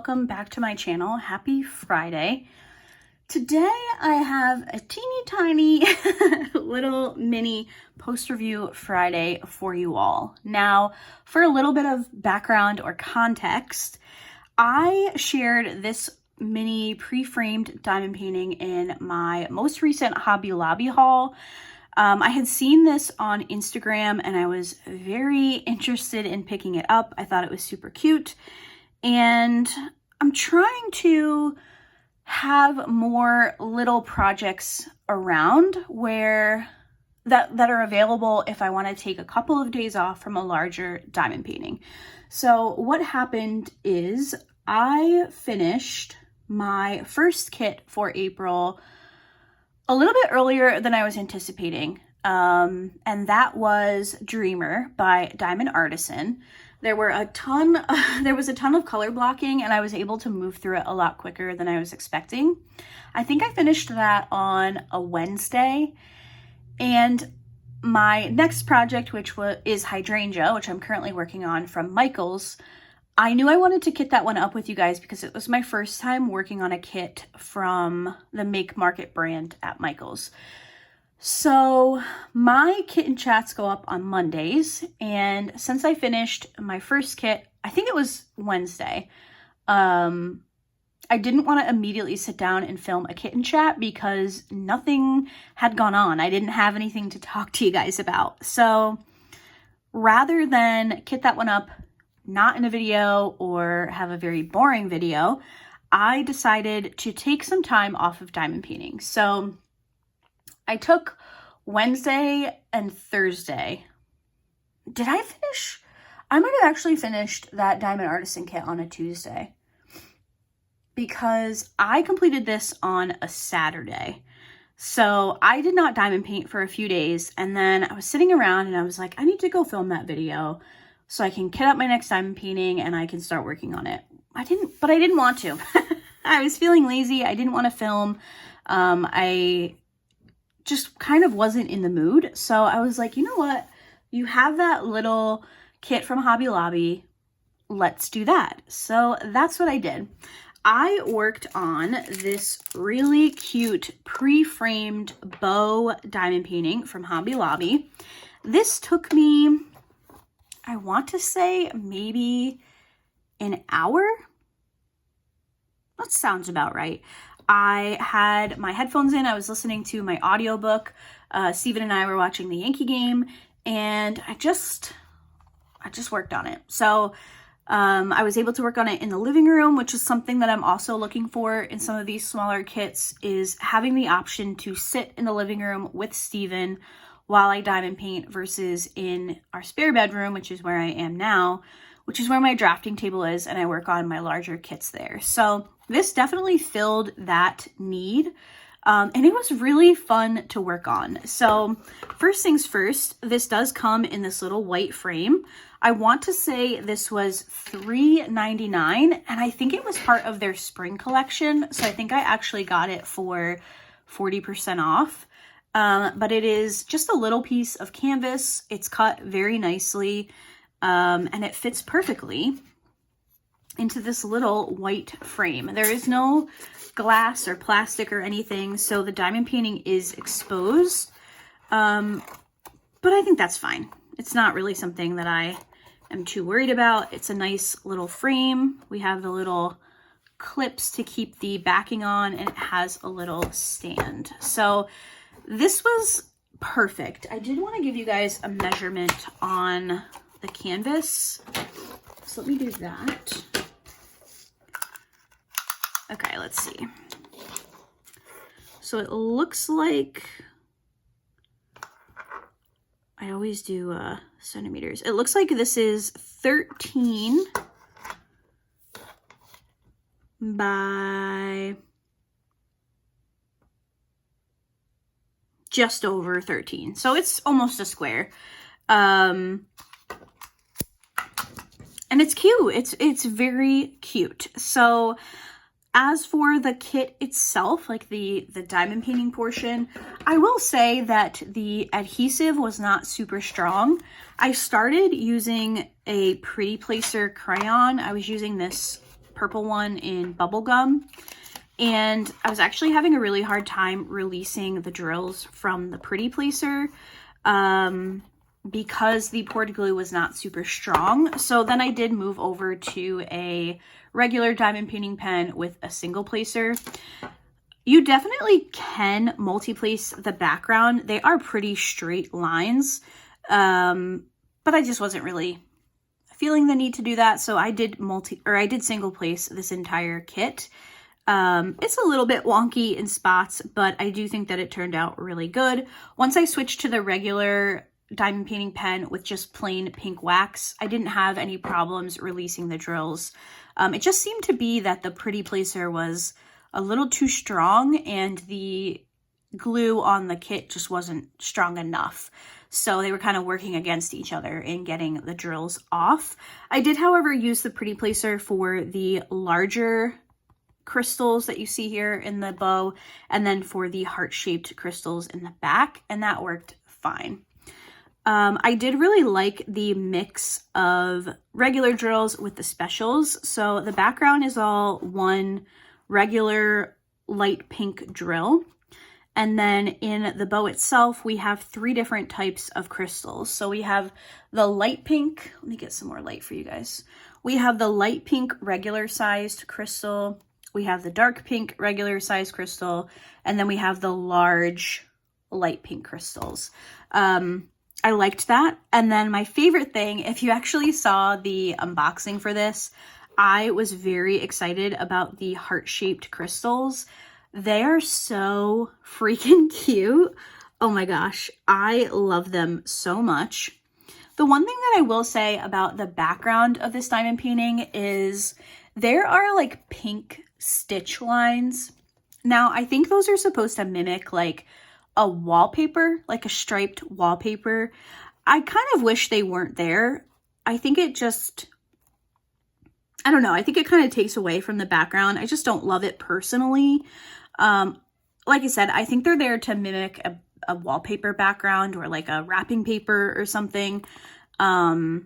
welcome back to my channel. Happy Friday. Today I have a teeny tiny little mini post review Friday for you all. Now, for a little bit of background or context, I shared this mini pre-framed diamond painting in my most recent Hobby Lobby haul. I had seen this on Instagram and I was very interested in picking it up. I thought it was super cute, and I'm trying to have more little projects around where that are available if I want to take a couple of days off from a larger diamond painting. So what happened is I finished my first kit for April a little bit earlier than I was anticipating, and that was Dreamer by Diamond Artisan. There was a ton of color blocking, and I was able to move through it a lot quicker than I was expecting. I think I finished that on a Wednesday, and my next project, which is Hydrangea, which I'm currently working on from Michaels, I knew I wanted to kit that one up with you guys because it was my first time working on a kit from the Make Market brand at Michaels. So my kit and chats go up on Mondays, and since I finished my first kit, I think it was Wednesday, I didn't want to immediately sit down and film a kit and chat because nothing had gone on. I didn't have anything to talk to you guys about. So rather than kit that one up not in a video or have a very boring video, I decided to take some time off of diamond painting. So I took Wednesday and Thursday. Did I finish? I might have actually finished that Diamond Artisan kit on a Tuesday because I completed this on a Saturday. So I did not diamond paint for a few days, and then I was sitting around and I was like, I need to go film that video so I can kit up my next diamond painting and I can start working on it. I didn't want to. I was feeling lazy. I didn't want to film. I just kind of wasn't in the mood. So I was like, you know what? You have that little kit from Hobby Lobby. Let's do that. So that's what I did. I worked on this really cute pre-framed bow diamond painting from Hobby Lobby. This took me, I want to say maybe an hour. That sounds about right. I had my headphones in. I was listening to my audiobook. Steven and I were watching the Yankee game, and I just worked on it. So I was able to work on it in the living room, which is something that I'm also looking for in some of these smaller kits, is having the option to sit in the living room with Steven while I diamond paint versus in our spare bedroom, which is where I am now, which is where my drafting table is, and I work on my larger kits there. So this definitely filled that need, and it was really fun to work on. So first things first, this does come in this little white frame. I want to say this was $3.99, and I think it was part of their spring collection, so I think I actually got it for 40% off. But it is just a little piece of canvas. It's cut very nicely, and it fits perfectly into this little white frame. There is no glass or plastic or anything, so the diamond painting is exposed, but I think that's fine. It's not really something that I am too worried about. It's a nice little frame. We have the little clips to keep the backing on, and it has a little stand. So this was perfect. I did want to give you guys a measurement on the canvas, so let me do that. Okay, let's see. So it looks like, I always do centimeters. It looks like this is 13 by just over 13. So it's almost a square. And it's cute. It's very cute. So as for the kit itself, like the diamond painting portion, I will say that the adhesive was not super strong. I started using a Pretty Placer crayon. I was using this purple one in bubblegum. And I was actually having a really hard time releasing the drills from the Pretty Placer because the poured glue was not super strong. So then I did move over to a regular diamond painting pen with a single placer. You definitely can multi-place the background. They are pretty straight lines, but I just wasn't really feeling the need to do that. So I did single place this entire kit. It's a little bit wonky in spots, but I do think that it turned out really good. Once I switched to the regular diamond painting pen with just plain pink wax, I didn't have any problems releasing the drills. It just seemed to be that the Pretty Placer was a little too strong and the glue on the kit just wasn't strong enough. So they were kind of working against each other in getting the drills off. I did, however, use the Pretty Placer for the larger crystals that you see here in the bow, and then for the heart-shaped crystals in the back, and that worked fine. I did really like the mix of regular drills with the specials. So the background is all one regular light pink drill. And then in the bow itself, we have 3 different types of crystals. So we have the light pink. Let me get some more light for you guys. We have the light pink regular sized crystal. We have the dark pink regular sized crystal. And then we have the large light pink crystals. I liked that. And then my favorite thing, if you actually saw the unboxing for this, I was very excited about the heart-shaped crystals. They are so freaking cute. Oh my gosh, I love them so much. The one thing that I will say about the background of this diamond painting is there are like pink stitch lines. Now, I think those are supposed to mimic like a wallpaper, like a striped wallpaper. I kind of wish they weren't there. I think it just, I don't know, I think it kind of takes away from the background. I just don't love it personally. Like I said, I think they're there to mimic a wallpaper background or like a wrapping paper or something. I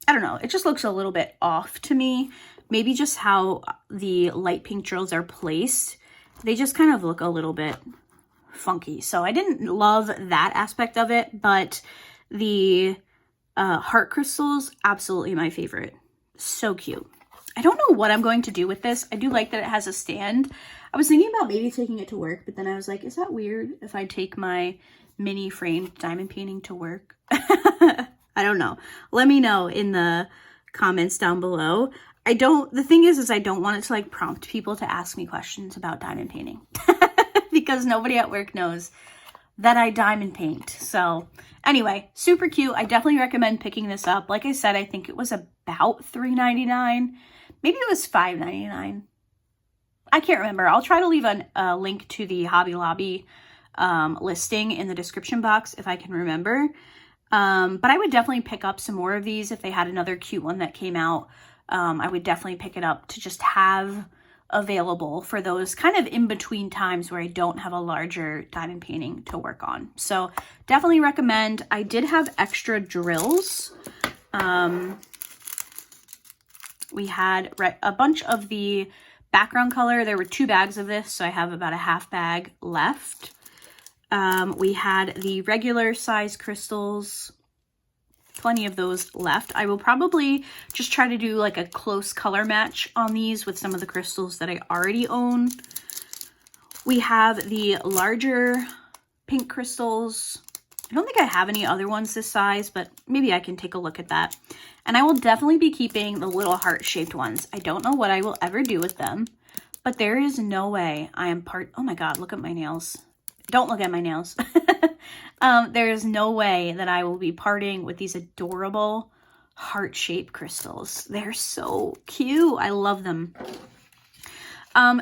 don't know, it just looks a little bit off to me. Maybe just how the light pink drills are placed. They just kind of look a little bit funky. So I didn't love that aspect of it, but the heart crystals, absolutely my favorite. So cute. I don't know what I'm going to do with this. I do like that it has a stand. I was thinking about maybe taking it to work, but then I was like, is that weird if I take my mini framed diamond painting to work? I don't know. Let me know in the comments down below. The thing is I don't want it to like prompt people to ask me questions about diamond painting because nobody at work knows that I diamond paint. So anyway, super cute. I definitely recommend picking this up. Like I said, I think it was about $3.99. Maybe it was $5.99. I can't remember. I'll try to leave a link to the Hobby Lobby listing in the description box if I can remember. But I would definitely pick up some more of these if they had another cute one that came out. I would definitely pick it up to just have available for those kind of in between times where I don't have a larger diamond painting to work on. So definitely recommend. I did have extra drills. We had a bunch of the background color. There were 2 bags of this, so I have about a half bag left. We had the regular size crystals, plenty of those left. I will probably just try to do like a close color match on these with some of the crystals that I already own. We have the larger pink crystals. I don't think I have any other ones this size, but maybe I can take a look at that. And I will definitely be keeping the little heart-shaped ones. I don't know what I will ever do with them, but there is no way I am oh my God, look at my nails. Don't look at my nails. There is no way that I will be parting with these adorable heart-shaped crystals. They're so cute. I love them.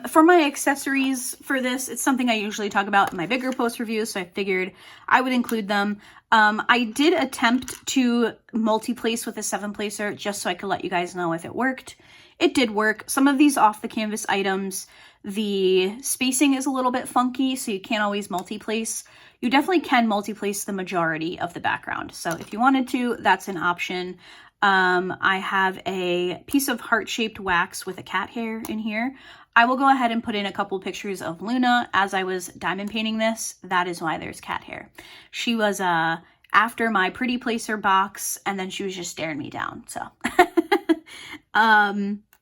For my accessories for this, it's something I usually talk about in my bigger post reviews, so I figured I would include them. I did attempt to multi-place with a 7-placer just so I could let you guys know if it worked. It did work. Some of these off the canvas items, the spacing is a little bit funky, so you can't always multi-place. You definitely can multi-place the majority of the background. So if you wanted to, that's an option. I have a piece of heart-shaped wax with a cat hair in here. I will go ahead and put in a couple pictures of Luna as I was diamond painting this. That is why there's cat hair. She was after my Pretty Placer box, and then she was just staring me down, so.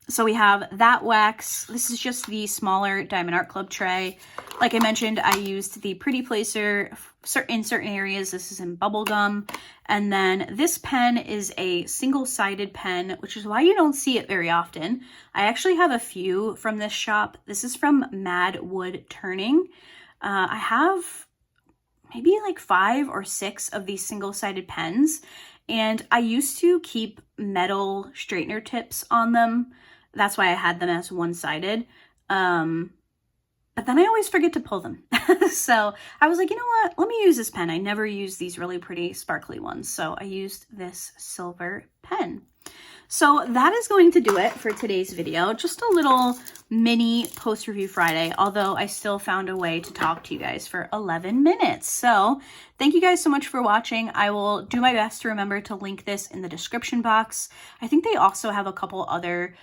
So we have that wax. This is just the smaller Diamond Art Club tray. Like I mentioned, I used the Pretty Placer in certain areas. This is in bubblegum. And then this pen is a single-sided pen, which is why you don't see it very often. I actually have a few from this shop. This is from Mad Wood Turning. I have maybe like 5 or 6 of these single-sided pens. And I used to keep metal straightener tips on them. That's why I had them as one-sided. But then I always forget to pull them. So I was like, you know what? Let me use this pen. I never use these really pretty sparkly ones. So I used this silver pen. So that is going to do it for today's video. Just a little mini post review Friday, although I still found a way to talk to you guys for 11 minutes. So thank you guys so much for watching. I will do my best to remember to link this in the description box. I think they also have a couple other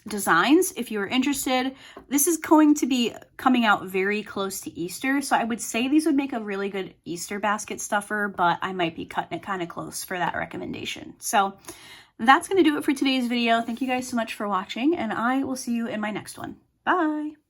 designs if you're interested. This is going to be coming out very close to Easter, so I would say these would make a really good Easter basket stuffer, but I might be cutting it kind of close for that recommendation. So that's going to do it for today's video. Thank you guys so much for watching, and I will see you in my next one. Bye!